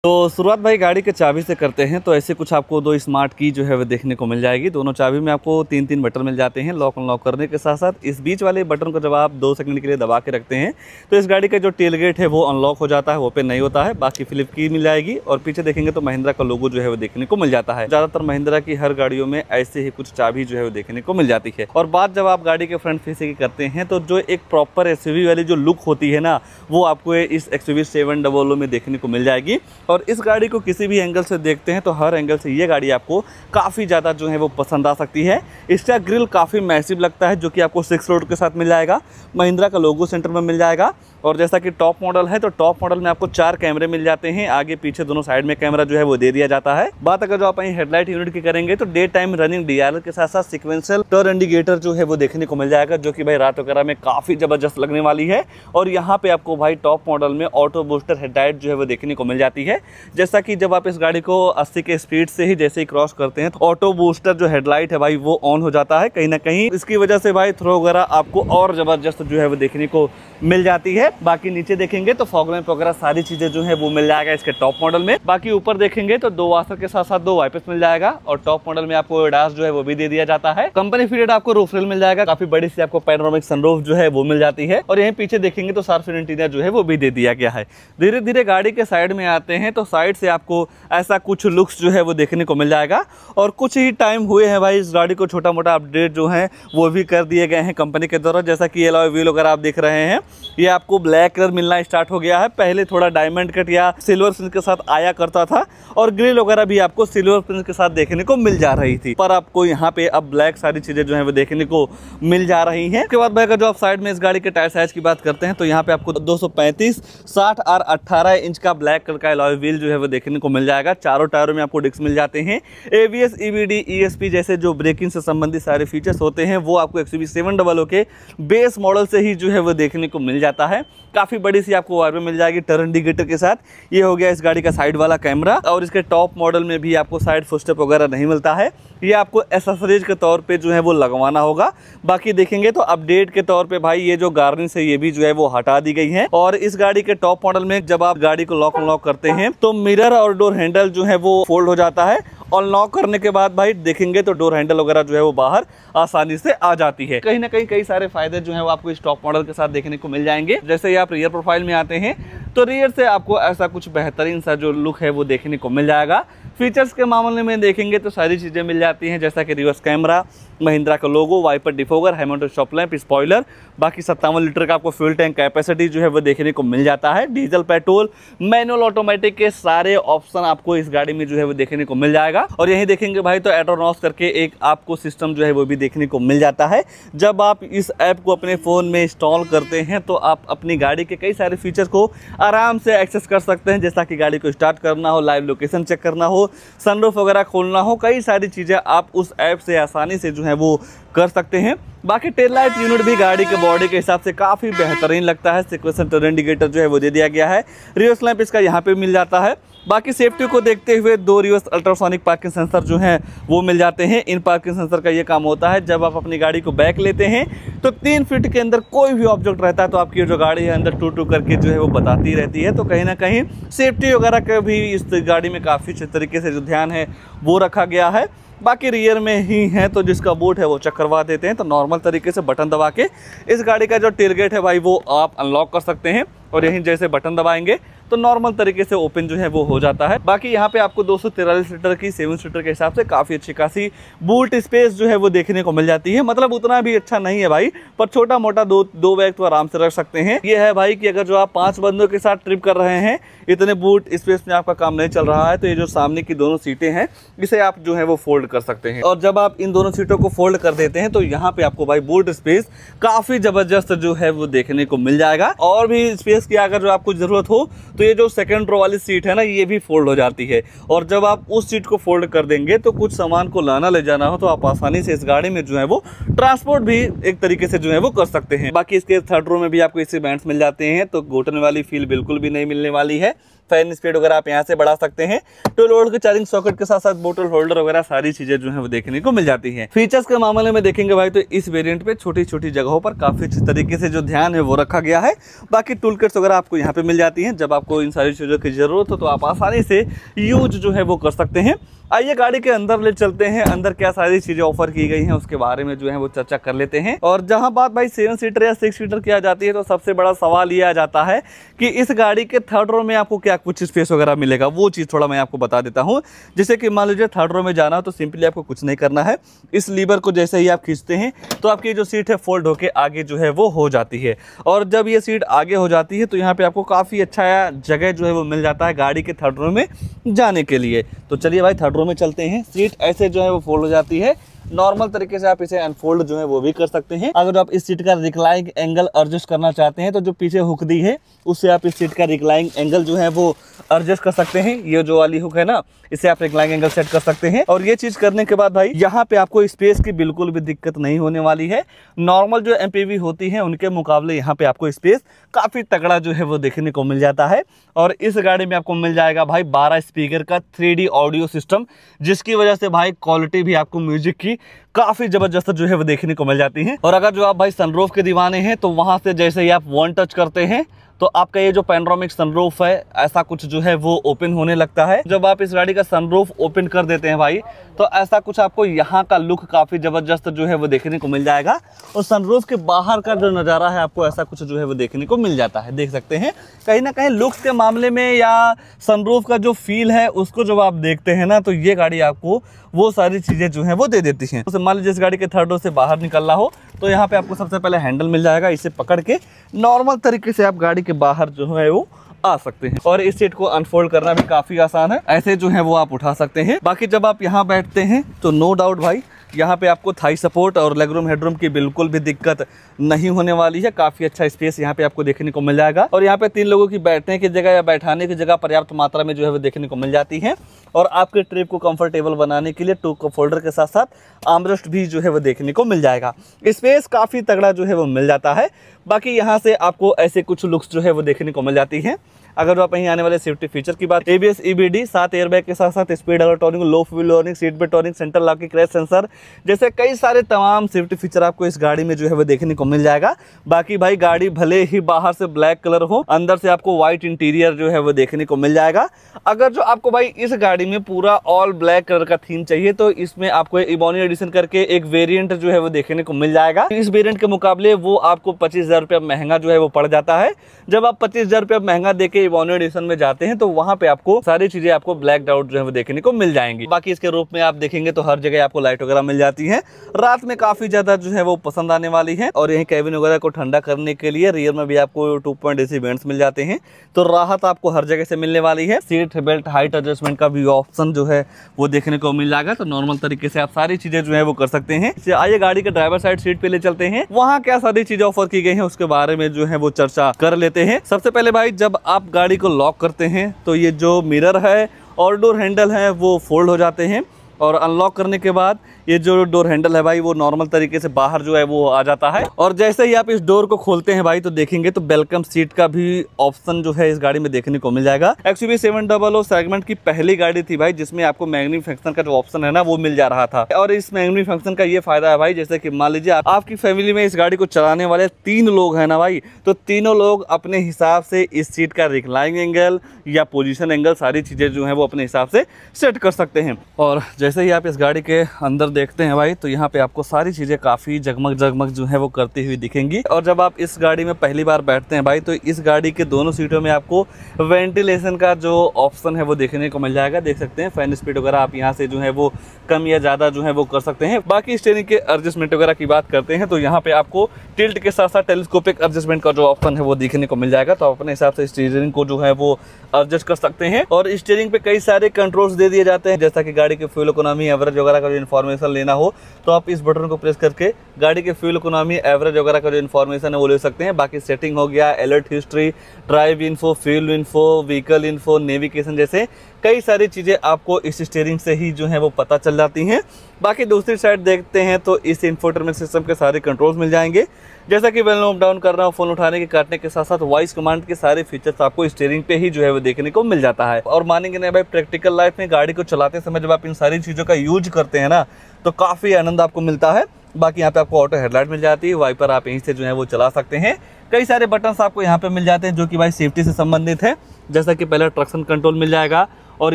तो शुरुआत भाई गाड़ी के चाबी से करते हैं। तो ऐसे कुछ आपको दो स्मार्ट की जो है वो देखने को मिल जाएगी। दोनों चाबी में आपको तीन तीन बटन मिल जाते हैं लॉक अनलॉक करने के साथ साथ। इस बीच वाले बटन को जब आप 2 सेकंड के लिए दबा के रखते हैं तो इस गाड़ी का जो टेल गेट है वो अनलॉक हो जाता है, ओपन नहीं होता है। बाकी फ्लिप की मिल जाएगी और पीछे देखेंगे तो महिंद्रा का लोगो जो है वो देखने को मिल जाता है। ज़्यादातर महिंद्रा की हर गाड़ियों में ऐसे ही कुछ चाबी जो है वो देखने को मिल जाती है। और बात जब आप गाड़ी के फ्रंट फेसिंग की करते हैं तो जो एक प्रॉपर SUV वाली जो लुक होती है ना, वो आपको इस XUV 700 में देखने को मिल जाएगी। और इस गाड़ी को किसी भी एंगल से देखते हैं तो हर एंगल से ये गाड़ी आपको काफ़ी ज़्यादा जो है वो पसंद आ सकती है। इसका ग्रिल काफ़ी मैसिव लगता है जो कि आपको 6 रोड के साथ मिल जाएगा। महिंद्रा का लोगो सेंटर में मिल जाएगा। और जैसा कि टॉप मॉडल है तो टॉप मॉडल में आपको 4 कैमरे मिल जाते हैं, आगे पीछे दोनों साइड में कैमरा जो है वो दे दिया जाता है। बात अगर जो आप हेडलाइट यूनिट की करेंगे तो डे टाइम रनिंग DRL के साथ साथ सिक्वेंशियल टर्न इंडिकेटर जो है वो देखने को मिल जाएगा, जो कि भाई रात वगैरह में काफ़ी ज़बरदस्त लगने वाली है। और यहाँ पे आपको भाई टॉप मॉडल में ऑटो बूस्टर हेडलाइट जो है वो देखने को मिल जाती है। जैसा कि जब आप इस गाड़ी को 80 के स्पीड से ही जैसे ही क्रॉस करते हैं तो ऑटो बूस्टर जो हेडलाइट है भाई वो ऑन हो जाता है। कहीं ना कहीं इसकी वजह से भाई थ्रो वगैरह आपको और ज़बरदस्त जो है वो देखने को मिल जाती है। बाकी नीचे देखेंगे तो फॉग लैंप वगैरह सारी चीजें जो है वो मिल जाएगा इसके टॉप मॉडल में। बाकी ऊपर देखेंगे तो 2 वाशर के साथ साथ 2 वाइपर्स मिल जाएगा। और टॉप मॉडल में आपको एडास जो है वो भी दे दिया जाता है। कंपनी फिटेड आपको रूफ रेल मिल जाएगा, काफी बड़ी सी आपको पैनोरामिक सनरूफ जो है वो मिल जाती है। और यहीं पीछे देखेंगे तो शार्प इंटीरियर जो है वो भी दे दिया गया है। धीरे धीरे गाड़ी के साइड में आते हैं तो साइड से आपको ऐसा कुछ लुक्स जो है वो देखने को मिल जाएगा। और कुछ ही टाइम हुए हैं भाई इस गाड़ी को छोटा मोटा अपडेट जो है वो भी कर दिए गए हैं कंपनी के द्वारा। जैसा कि एलॉय व्हील वगैरह आप देख रहे हैं, ये आपको ब्लैक कलर मिलना स्टार्ट हो गया है। पहले थोड़ा डायमंड कट या सिल्वर फिनिश के साथ आया करता था और ग्रिल वगैरह भी आपको सिल्वर फिनिश के साथ देखने को मिल जा रही थी, पर आपको यहाँ पे अब ब्लैक सारी चीजें जो है वो देखने को मिल जा रही हैं। उसके बाद भाई अगर जो आप साइड में इस गाड़ी के टायर साइज की बात करते हैं तो यहाँ पे आपको 235, 60 और 18 इंच का ब्लैक कलर का एलॉय व्हील जो है वो देखने को मिल जाएगा। चारों टायरों में आपको डिस्क मिल जाते हैं। ABS, EBD, ESP जैसे जो ब्रेकिंग से संबंधित सारे फीचर्स होते हैं वो आपको XUV 700 के बेस मॉडल से ही जो है वो देखने को मिल जाता है। काफी बड़ी सी आपको वायर मिल जाएगी टर्न इंडिकेटर के साथ। ये हो गया इस गाड़ी का साइड वाला कैमरा। और इसके टॉप मॉडल में भी आपको साइड फुटस्टेप वगैरह नहीं मिलता है, ये आपको एसेसरीज के तौर पे जो है वो लगवाना होगा। बाकी देखेंगे तो अपडेट के तौर पे भाई ये जो गार्निश है ये भी जो है वो हटा दी गई है। और इस गाड़ी के टॉप मॉडल में जब आप गाड़ी को लॉक अनलॉक करते हैं तो मिरर और डोर हैंडल जो है वो फोल्ड हो जाता है। और लॉक करने के बाद भाई देखेंगे तो डोर हैंडल वगैरह जो है वो बाहर आसानी से आ जाती है। कहीं ना कहीं कई सारे फायदे जो है वो आपको इस टॉप मॉडल के साथ देखने को मिल जाएंगे। जैसे ही आप रियर प्रोफाइल में आते हैं तो रियर से आपको ऐसा कुछ बेहतरीन सा जो लुक है वो देखने को मिल जाएगा। फीचर्स के मामले में देखेंगे तो सारी चीज़ें मिल जाती हैं, जैसा कि रिवर्स कैमरा, महिंद्रा का लोगो, वाइपर डिफोगर, हैमल्टन शॉप लैंप, स्पॉइलर। बाकी 57 लीटर का आपको फ्यूल टैंक कैपेसिटी जो है वो देखने को मिल जाता है। डीजल, पेट्रोल, मैनुअल, ऑटोमेटिक के सारे ऑप्शन आपको इस गाड़ी में जो है वो देखने को मिल जाएगा। और यही देखेंगे भाई तो एट्रोनॉस करके एक आपको सिस्टम जो है वो भी देखने को मिल जाता है। जब आप इस ऐप को अपने फ़ोन में इंस्टॉल करते हैं तो आप अपनी गाड़ी के कई सारे फीचर्स को आराम से एक्सेस कर सकते हैं, जैसा कि गाड़ी को स्टार्ट करना हो, लाइव लोकेशन चेक करना हो, सनरूफ वगैरह खोलना हो, कई सारी चीज़ें आप उस ऐप से आसानी से जो है वो कर सकते हैं। बाकी टेल लाइट यूनिट भी गाड़ी के बॉडी के हिसाब से काफ़ी बेहतरीन लगता है। सिक्वेंशियल टर्न इंडिकेटर जो है वो दे दिया गया है। रिवर्स लैंप इसका यहाँ पे मिल जाता है। बाकी सेफ्टी को देखते हुए 2 रिवर्स अल्ट्रासोनिक पार्किंग सेंसर जो हैं वो मिल जाते हैं। इन पार्किंग सेंसर का ये काम होता है, जब आप अपनी गाड़ी को बैक लेते हैं तो 3 फीट के अंदर कोई भी ऑब्जेक्ट रहता है तो आपकी जो गाड़ी है अंदर टू करके जो है वो बताती रहती है। तो कहीं ना कहीं सेफ्टी वगैरह का भी इस गाड़ी में काफ़ी अच्छे तरीके से जो ध्यान है वो रखा गया है। बाकी रियर में ही है तो जिसका बूट है वो चेक करवा देते हैं। तो नॉर्मल तरीके से बटन दबा के इस गाड़ी का जो टेल गेट है भाई वो आप अनलॉक कर सकते हैं। और यहीं जैसे बटन दबाएंगे तो नॉर्मल तरीके से ओपन जो है वो हो जाता है। बाकी यहाँ पे आपको 243 लीटर की 7 सीटर के हिसाब से काफ़ी अच्छी खासी बूट स्पेस जो है वो देखने को मिल जाती है। मतलब उतना भी अच्छा नहीं है भाई, पर छोटा मोटा दो बैग तो आराम से रख सकते हैं। ये है भाई कि अगर जो आप 5 बंदों के साथ ट्रिप कर रहे हैं, इतने बूट स्पेस में आपका काम नहीं चल रहा है, तो ये जो सामने की दोनों सीटें हैं इसे आप जो है वो फोल्ड कर सकते हैं। और जब आप इन दोनों सीटों को फोल्ड कर देते हैं तो यहाँ पे आपको भाई बूट स्पेस काफ़ी ज़बरदस्त जो है वो देखने को मिल जाएगा। और भी स्पेस की अगर जो आपको ज़रूरत हो तो ये जो सेकंड रो वाली सीट है ना, ये भी फोल्ड हो जाती है। और जब आप उस सीट को फोल्ड कर देंगे तो कुछ सामान को लाना ले जाना हो तो आप आसानी से इस गाड़ी में जो है वो ट्रांसपोर्ट भी एक तरीके से जो है वो कर सकते हैं। बाकी इसके थर्ड रो में भी आपको इसी बैंड्स मिल जाते हैं, तो घुटने वाली फील बिल्कुल भी नहीं मिलने वाली है। फैन स्पीड वगैरह आप यहाँ से बढ़ा सकते हैं। 12 वोल्ट के चार्जिंग सॉकेट के साथ साथ बोतल होल्डर वगैरह सारी चीजें जो है वो देखने को मिल जाती हैं। फीचर्स के मामले में देखेंगे भाई तो इस वेरिएंट पे छोटी छोटी जगहों पर काफी अच्छी तरीके से जो ध्यान है वो रखा गया है। बाकी टूल किट्स वगैरह आपको यहाँ पे मिल जाती हैं। जब आपको इन सारी चीजों की जरूरत हो तो आप आसानी से यूज जो है वो कर सकते हैं। आइए गाड़ी के अंदर ले चलते हैं, अंदर क्या सारी चीजें ऑफर की गई हैं उसके बारे में जो है वो चर्चा कर लेते हैं। और जहां बात भाई 7 सीटर या 6 सीटर की आ जाती है तो सबसे बड़ा सवाल ये आ जाता है कि इस गाड़ी के थर्ड रो में आपको क्या कुछ स्पेस वगैरह मिलेगा, वो चीज़ थोड़ा मैं आपको बता देता हूँ। जैसे कि मान लीजिए थर्ड रो में जाना हो तो सिंपली आपको कुछ नहीं करना है, इस लीवर को जैसे ही आप खींचते हैं तो आपकी जो सीट है फोल्ड होकर आगे जो है वो हो जाती है। और जब ये सीट आगे हो जाती है तो यहाँ पे आपको काफ़ी अच्छा जगह जो है वो मिल जाता है गाड़ी के थर्ड रो में जाने के लिए। तो चलिए भाई थर्ड रो में चलते हैं। सीट ऐसे जो है वो फोल्ड हो जाती है, नॉर्मल तरीके से आप इसे अनफोल्ड जो है वो भी कर सकते हैं। अगर आप इस सीट का रिक्लाइनिंग एंगल एडजस्ट करना चाहते हैं तो जो पीछे हुक दी है उससे आप इस सीट का रिक्लाइनिंग एंगल जो है वो एडजस्ट कर सकते हैं। ये जो वाली हुक है ना, इससे आप रिक्लाइनिंग एंगल सेट कर सकते हैं। और ये चीज करने के बाद भाई यहाँ पे आपको स्पेस की बिल्कुल भी दिक्कत नहीं होने वाली है। नॉर्मल जो एमपीवी होती है उनके मुकाबले यहाँ पे आपको स्पेस काफी तगड़ा जो है वो देखने को मिल जाता है। और इस गाड़ी में आपको मिल जाएगा भाई 12 स्पीकर का 3D ऑडियो सिस्टम, जिसकी वजह से भाई क्वालिटी भी आपको म्यूजिक की काफी जबरदस्त जो है वो देखने को मिल जाती है। और अगर जो आप भाई सनरूफ के दीवाने हैं तो वहां से जैसे ही आप वन टच करते हैं तो आपका ये जो पैनोरामिक सनरूफ है ऐसा कुछ जो है वो ओपन होने लगता है। जब आप इस गाड़ी का सनरूफ ओपन कर देते हैं भाई तो ऐसा कुछ आपको यहाँ का लुक काफी जबरदस्त जो है वो देखने को मिल जाएगा। और सनरूफ के बाहर का जो नज़ारा है आपको ऐसा कुछ जो है वो देखने को मिल जाता है। देख सकते हैं कहीं ना कहीं लुक्स के मामले में या सनरूफ का जो फील है उसको जब आप देखते हैं ना तो ये गाड़ी आपको वो सारी चीज़ें जो है वो दे देती हैं। तो मान लीजिए इस गाड़ी के थर्ड रो से बाहर निकलना हो तो यहाँ पे आपको सबसे पहले हैंडल मिल जाएगा, इसे पकड़ के नॉर्मल तरीके से आप गाड़ी के बाहर जो है वो आ सकते हैं। और इस सीट को अनफोल्ड करना भी काफी आसान है, ऐसे जो है वो आप उठा सकते हैं। बाकी जब आप यहाँ बैठते हैं तो नो डाउट भाई यहाँ पे आपको थाई सपोर्ट और लेगरूम हेडरूम की बिल्कुल भी दिक्कत नहीं होने वाली है। काफी अच्छा स्पेस यहाँ पे आपको देखने को मिल जाएगा। और यहाँ पे 3 लोगों की बैठने की जगह या बैठाने की जगह पर्याप्त मात्रा में जो है वो देखने को मिल जाती है। और आपके ट्रिप को कंफर्टेबल बनाने के लिए 2 कप होल्डर के साथ साथ आर्मरेस्ट भी जो है वो देखने को मिल जाएगा। स्पेस काफी तगड़ा जो है वो मिल जाता है। बाकी यहाँ से आपको ऐसे कुछ लुक्स जो है वो देखने को मिल जाती है। अगर आप यहीं आने वाले सेफ्टी फीचर की बात, ABS EBD 7 एयरबैग के साथ साथ स्पीड अलर्ट वार्निंग, लो fuel warning, seat belt warning, central lock की क्रैश सेंसर जैसे कई सारे तमाम सेफ्टी फीचर आपको इस गाड़ी में जो है वो देखने को मिल जाएगा। बाकी भाई गाड़ी भले ही बाहर से ब्लैक कलर हो, अंदर से आपको व्हाइट इंटीरियर जो है वो देखने को मिल जाएगा। अगर जो आपको भाई इस गाड़ी में पूरा ऑल ब्लैक कलर का थीम चाहिए तो इसमें आपको इबोनी एडिशन करके एक वेरिएंट जो है वो देखने को मिल जाएगा। इस वेरिएंट के मुकाबले वो आपको 25,000 रुपया महंगा जो है वो पड़ जाता है। जब आप 25,000 रुपया महंगा देके इबोनी एडिशन में जाते हैं तो वहां पे आपको सारी चीजें आपको ब्लैक आउट जो है वो देखने को मिल जाएंगी। बाकी इसके रूप में आप देखेंगे तो हर जगह आपको लाइट वगैरह मिल जाती है, रात में काफी ज्यादा जो है वो पसंद आने वाली है। और यही कैबिन वगैरह को ठंडा करने के लिए रियर में भी आपको 2 पॉइंट AC वेंट्स मिल जाते हैं, तो राहत आपको हर जगह से मिलने वाली है। सीट बेल्ट हाइट एडजस्टमेंट का भी ऑप्शन जो है वो देखने को मिल जाएगा, तो नॉर्मल तरीके से आप सारी चीजें जो है वो कर सकते हैं। आइए गाड़ी के ड्राइवर साइड सीट पे ले चलते हैं, वहाँ क्या सारी चीजें ऑफर की गई है उसके बारे में जो है वो चर्चा कर लेते हैं। सबसे पहले भाई जब आप गाड़ी को लॉक करते हैं तो ये जो मिरर है और डोर हैंडल है वो फोल्ड हो जाते हैं। और अनलॉक करने के बाद ये जो डोर हैंडल है भाई वो नॉर्मल तरीके से बाहर जो है वो आ जाता है। और जैसे ही आप इस डोर को खोलते हैं भाई तो देखेंगे तो वेलकम सीट का भी ऑप्शन जो है इस गाड़ी में देखने को मिल जाएगा। XUV 700 सेगमेंट की पहली गाड़ी थी भाई जिसमें आपको मैग्नेटिक फंक्शन का जो ऑप्शन है ना वो मिल जा रहा था। और इस मैग्नेटिक फंक्शन का ये फायदा है भाई, जैसे कि मान लीजिए आपकी फैमिली में इस गाड़ी को चलाने वाले 3 लोग हैं ना भाई, तो तीनों लोग अपने हिसाब से इस सीट का रिक्लाइनिंग एंगल या पोजिशन एंगल सारी चीजें जो है वो अपने हिसाब से सेट कर सकते हैं। और जैसे ही आप इस गाड़ी के अंदर देखते हैं भाई तो यहाँ पे आपको सारी चीजें काफी जगमग जगमग जो है वो करती हुई दिखेंगी। और जब आप इस गाड़ी में पहली बार बैठते हैं भाई तो इस गाड़ी के दोनों सीटों में आपको वेंटिलेशन का जो ऑप्शन है वो देखने को मिल जाएगा। देख सकते हैं फैन स्पीड वगैरह आप यहाँ से जो है वो कम या ज्यादा जो है वो कर सकते हैं। बाकी स्टीयरिंग के एडजस्टमेंट वगैरह की बात करते हैं तो यहाँ पे आपको टिल्ट के साथ साथ टेलीस्कोपिक एडजस्टमेंट का जो ऑप्शन है वो देखने को मिल जाएगा, तो अपने हिसाब से स्टीयरिंग को जो है वो एडजस्ट कर सकते हैं। और स्टीयरिंग पे कई सारे कंट्रोल्स दे दिए जाते हैं, जैसा कि गाड़ी के फ्यूल इकोनॉमी, एवरेज वगैरह का जो इन्फॉर्मेशन लेना हो तो आप इस बटन को प्रेस करके गाड़ी के फ्यूल इकोनॉमी, एवरेज वगैरह का जो इन्फॉर्मेशन है वो ले सकते हैं। बाकी सेटिंग हो गया, alert history, drive info, fuel info, vehicle info, navigation जैसे कई सारी चीज़ें आपको इस स्टीयरिंग से ही जो है वो पता चल जाती हैं। बाकी दूसरी साइड देखते हैं तो इस इंफोटेनमेंट सिस्टम के सारे कंट्रोल्स मिल जाएंगे, जैसा कि वॉल्यूम अप डाउन करना, फ़ोन उठाने के काटने के साथ साथ वॉइस कमांड के सारे फीचर्स आपको स्टीयरिंग पे ही जो है वो देखने को मिल जाता है। और मानेंगे नहीं भाई, प्रैक्टिकल लाइफ में गाड़ी को चलाते समय जब आप इन सारी चीज़ों का यूज करते हैं ना तो काफ़ी आनंद आपको मिलता है। बाकी यहाँ पे आपको ऑटो हेडलाइट मिल जाती है, वाइपर आप यहीं से जो है वो चला सकते हैं। कई सारे बटन्स आपको यहाँ पे मिल जाते हैं जो कि भाई सेफ्टी से संबंधित है, जैसा कि पहले ट्रैक्शन कंट्रोल मिल जाएगा और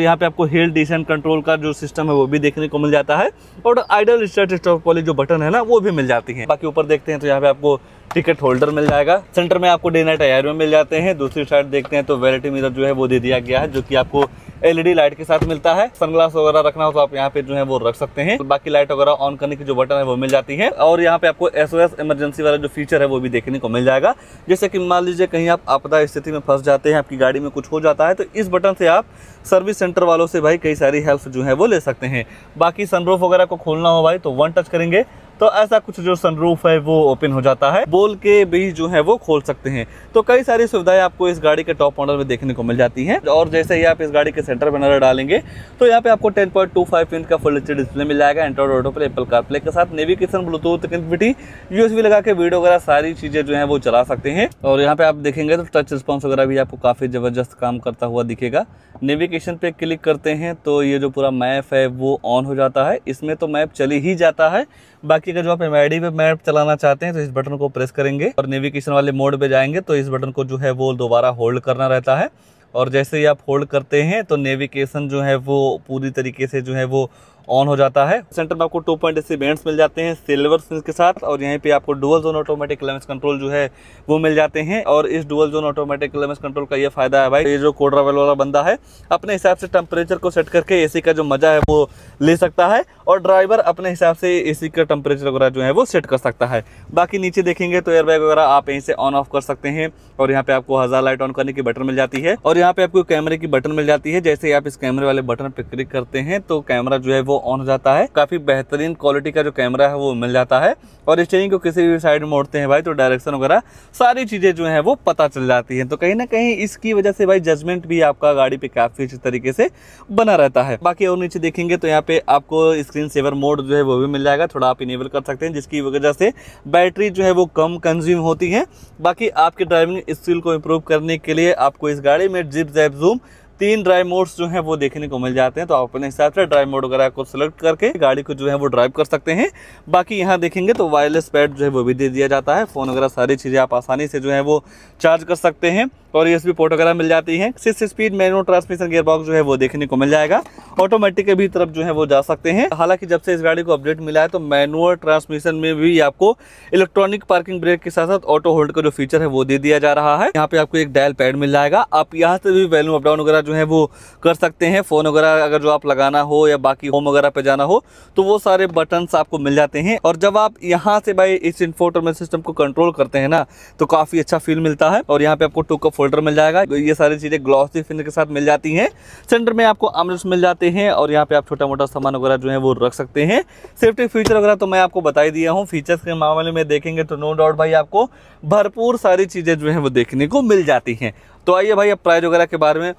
यहाँ पे आपको हिल डिसेंट कंट्रोल का जो सिस्टम है वो भी देखने को मिल जाता है और आइडल स्टार्ट स्टॉप वाली जो बटन है ना वो भी मिल जाती है। बाकी ऊपर देखते हैं तो यहाँ पे आपको टिकट होल्डर मिल जाएगा, सेंटर में आपको डे नाइट आयर में मिल जाते हैं। दूसरी साइड देखते हैं तो वैनिटी मिरर जो है वो दे दिया गया है जो कि आपको एलईडी लाइट के साथ मिलता है। सनग्लास वगैरह रखना हो तो आप यहाँ पे जो है वो रख सकते हैं। बाकी लाइट वगैरह ऑन करने की जो बटन है वो मिल जाती है और यहाँ पे आपको SOS इमरजेंसी वाला जो फीचर है वो भी देखने को मिल जाएगा। जैसे कि मान लीजिए कहीं आप आपदा स्थिति में फंस जाते हैं, आपकी गाड़ी में कुछ हो जाता है तो इस बटन से आप सर्विस सेंटर वालों से भाई कई सारी हेल्प जो है वो ले सकते हैं। बाकी सनरूफ वगैरह को खोलना हो भाई तो वन टच करेंगे तो ऐसा कुछ जो सनरूफ है वो ओपन हो जाता है, बोल के भी जो है वो खोल सकते हैं। तो कई सारी सुविधाएं आपको इस गाड़ी के टॉप मॉडल में देखने को मिल जाती हैं। और जैसे ही आप इस गाड़ी के सेंटर पर नजर डालेंगे तो यहाँ पे आपको 10.25 इंच का फुल एचडी डिस्प्ले मिल जाएगा, Android auto play, Apple CarPlay के साथ नेविगेशन, ब्लूटूथ कनेक्टिविटी, USB लगा के वीडियो वगैरह सारी चीजें जो है वो चला सकते हैं। और यहाँ पे आप देखेंगे तो टच रिस्पॉन्स वगैरह भी आपको काफी जबरदस्त काम करता हुआ दिखेगा। नेविगेशन पे क्लिक करते हैं तो ये जो पूरा मैप है वो ऑन हो जाता है, इसमें तो मैप चली ही जाता है। बाकी अगर जो आप MID पे मैप चलाना चाहते हैं तो इस बटन को प्रेस करेंगे और नेविगेशन वाले मोड पे जाएंगे तो इस बटन को जो है वो दोबारा होल्ड करना रहता है और जैसे ही आप होल्ड करते हैं तो नेविगेशन जो है वो पूरी तरीके से जो है वो ऑन हो जाता है। सेंटर में आपको 2.80 बैंड्स मिल जाते हैं सिल्वर फिनिश के साथ और यहीं पे आपको dual zone automatic climate control जो है वो मिल जाते हैं। और इस dual zone automatic climate control का ये फायदा है भाई, ये जो को ट्रैवल वाला बंदा है अपने हिसाब से टेम्परेचर को सेट करके एसी का जो मजा है वो ले सकता है और ड्राइवर अपने हिसाब से एसी का टेम्परेचर वगैरह जो है वो सेट कर सकता है। बाकी नीचे देखेंगे तो एयरबैग वगैरह आप यहीं से ऑन ऑफ कर सकते हैं और यहाँ पे आपको हजार लाइट ऑन करने की बटन मिल जाती है और यहाँ पे आपको कैमरे की बटन मिल जाती है। जैसे ही आप इस कैमरे वाले बटन पे क्लिक करते हैं तो कैमरा जो है वो ऑन हो जाता है। काफी बेहतरीन क्वालिटी का जो कैमरा है वो मिल जाता है और स्टीयरिंग को किसी भी साइड में मोड़ते हैं भाई तो डायरेक्शन वगैरह सारी चीजें जो है वो पता चल जाती हैं। तो कहीं ना कहीं इसकी वजह से भाई जजमेंट भी आपका गाड़ी पे काफी अच्छी तरीके से बना रहता है। बाकी और नीचे देखेंगे तो यहाँ पे आपको स्क्रीन सेवर मोड जो है वो भी मिल जाएगा, थोड़ा आप इनेबल कर सकते हैं जिसकी वजह से बैटरी जो है वो कम कंज्यूम होती है। बाकी आपके ड्राइविंग स्किल को इम्प्रूव करने के लिए आपको इस गाड़ी में zip, JAP, zoom 3 drive modes जो हैं वो देखने को मिल जाते हैं। तो आप अपने हिसाब से ड्राइव मोड वगैरह को सिलेक्ट करके गाड़ी को जो है वो ड्राइव कर सकते हैं। बाकी यहाँ देखेंगे तो वायरलेस पैड जो है वो भी दे दिया जाता है, फ़ोन वगैरह सारी चीज़ें आप आसानी से जो है वो चार्ज कर सकते हैं और USB पोर्ट वगैरह मिल जाती है। 6 स्पीड मैनुअल ट्रांसमिशन गियरबॉक्स जो है वो देखने को मिल जाएगा। ऑटोमेटिक के भी तरफ जो है वो जा सकते हैं। हालांकि जब से इस गाड़ी को अपडेट मिला है तो मैनुअल ट्रांसमिशन में भी आपको इलेक्ट्रॉनिक पार्किंग ब्रेक के साथ साथ ऑटो होल्ड का जो फीचर है वो दे दिया जा रहा है। यहाँ पे आपको एक डायल पैड मिल जाएगा, आप यहाँ से भी वॉल्यूम अप डाउन वगैरह जो है वो कर सकते हैं। फोन वगैरह अगर जो आप लगाना हो या बाकी होम वगैरह पे जाना हो तो वो सारे बटन्स आपको मिल जाते हैं। और जब आप यहाँ से भाई इस इंफोटेनमेंट सिस्टम को कंट्रोल करते हैं ना तो काफी अच्छा फील मिलता है। और यहाँ पे आपको 2 कप होल्डर मिल जाएगा, ये सारी चीजें ग्लॉसी फिनिश के साथ मिल जाती हैं। सेंटर में आपको आर्मरेस्ट मिल जाते हैं और यहाँ पे आप छोटा मोटा सामान वगैरह जो है वो रख सकते हैं। सेफ्टी फीचर वगैरह तो मैं आपको बता ही दिया हूँ। फीचर्स के मामले में देखेंगे तो नो डाउट भाई आपको भरपूर सारी चीजें जो है वो देखने को मिल जाती हैं। तो आइए भाई अब प्राइस वगैरह के बारे में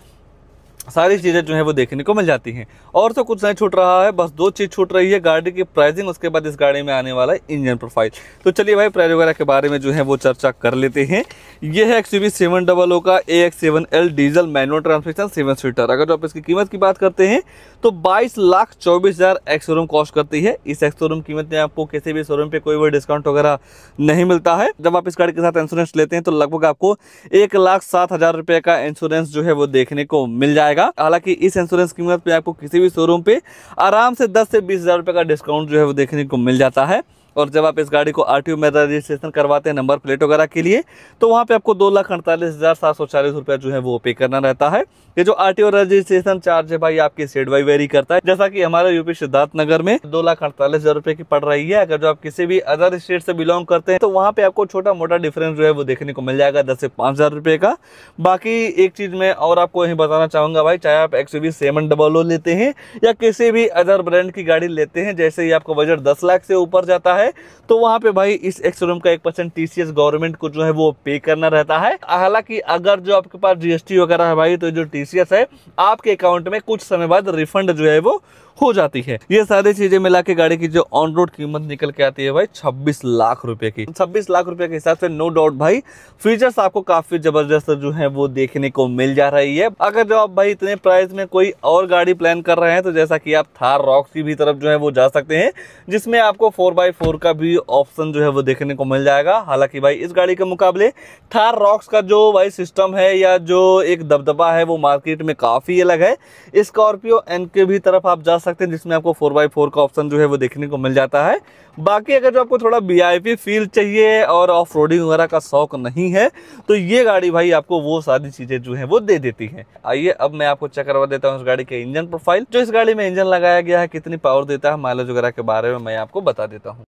सारी चीज़ें जो है वो देखने को मिल जाती हैं। और तो कुछ नहीं छूट रहा है, बस 2 चीज़ छूट रही है, गाड़ी की प्राइसिंग, उसके बाद इस गाड़ी में आने वाला है इंजन प्रोफाइल। तो चलिए भाई प्राइस वगैरह के बारे में जो है वो चर्चा कर लेते हैं। ये है XUV 700 का AX7L diesel manual transmission 7 seater. अगर जो आप इसकी कीमत की बात करते हैं तो 22,24,000 एक्स शोरूम कॉस्ट करती है। इस एक्स शोरूम कीमत में आपको किसी भी शोरूम पे कोई भी डिस्काउंट वगैरह नहीं मिलता है। जब आप इस गाड़ी के साथ इंश्योरेंस लेते हैं तो लगभग आपको 1,07,000 रुपये का इंश्योरेंस जो है वो देखने को मिल जाएगा। हालांकि इस इंश्योरेंस कीमत पे आपको किसी भी शोरूम पे आराम से 10 से 20,000 रुपये का डिस्काउंट जो है वो देखने को मिल जाता है। और जब आप इस गाड़ी को आरटीओ में रजिस्ट्रेशन करवाते हैं नंबर प्लेट वगैरह के लिए, तो वहाँ पे आपको 2,48,740 रुपया जो है वो पे करना रहता है। ये जो आरटीओ रजिस्ट्रेशन चार्ज है भाई आपकी स्टेट बाई वेरी करता है। जैसा कि हमारे यूपी सिद्धार्थनगर में 2,48,000 रुपए की पड़ रही है। अगर जो आप किसी भी अदर स्टेट से बिलोंग करते हैं तो वहाँ पे आपको छोटा मोटा डिफरेंस जो है वो देखने को मिल जाएगा 10 से 5,000 रुपए का। बाकी एक चीज मैं और आपको यही बताना चाहूंगा भाई, चाहे आप XUV 700 लेते हैं या किसी भी अदर ब्रांड की गाड़ी लेते हैं, जैसे ही आपका बजट 10 लाख से ऊपर जाता है तो वहाँ पे भाई इस एक्स-शोरूम का 1% TCS गवर्नमेंट को जो है वो पे करना रहता है। हालांकि अगर जो आपके पास GST वगैरह है भाई, तो जो TCS है आपके अकाउंट में कुछ समय बाद रिफंड जो है वो हो जाती है। ये सारी चीजें मिला के गाड़ी की जो ऑन रोड कीमत निकल के आती है भाई 26 लाख रुपए की। 26 लाख रुपए के हिसाब से नो डाउट भाई फीचर्स आपको काफी जबरदस्त जो है वो देखने को मिल जा रही है। अगर जो आप भाई इतने प्राइस में कोई और गाड़ी प्लान कर रहे हैं तो जैसा कि आप थार रॉक्स की तरफ जो है वो जा सकते हैं, जिसमें आपको 4x4 का भी ऑप्शन जो है वो देखने को मिल जाएगा। हालांकि भाई इस गाड़ी के मुकाबले थार रॉक्स का जो भाई सिस्टम है या जो एक दबदबा है वो मार्केट में काफी अलग है। स्कॉर्पियो एन के भी तरफ आप जा सकते हैं, जिसमें आपको 4x4 का ऑप्शन जो है वो देखने को मिल जाता है। बाकी अगर जो आपको थोड़ा VIP फील चाहिए और ऑफ रोडिंग वगैरह का शौक नहीं है तो ये गाड़ी भाई आपको वो सारी चीजें जो है वो दे देती है। आइए अब मैं आपको चेक करवा देता हूँ इस गाड़ी के इंजन प्रोफाइल। जो इस गाड़ी में इंजन लगाया गया है, कितनी पावर देता है, माइलेज वगैरह के बारे में मैं आपको बता देता हूँ।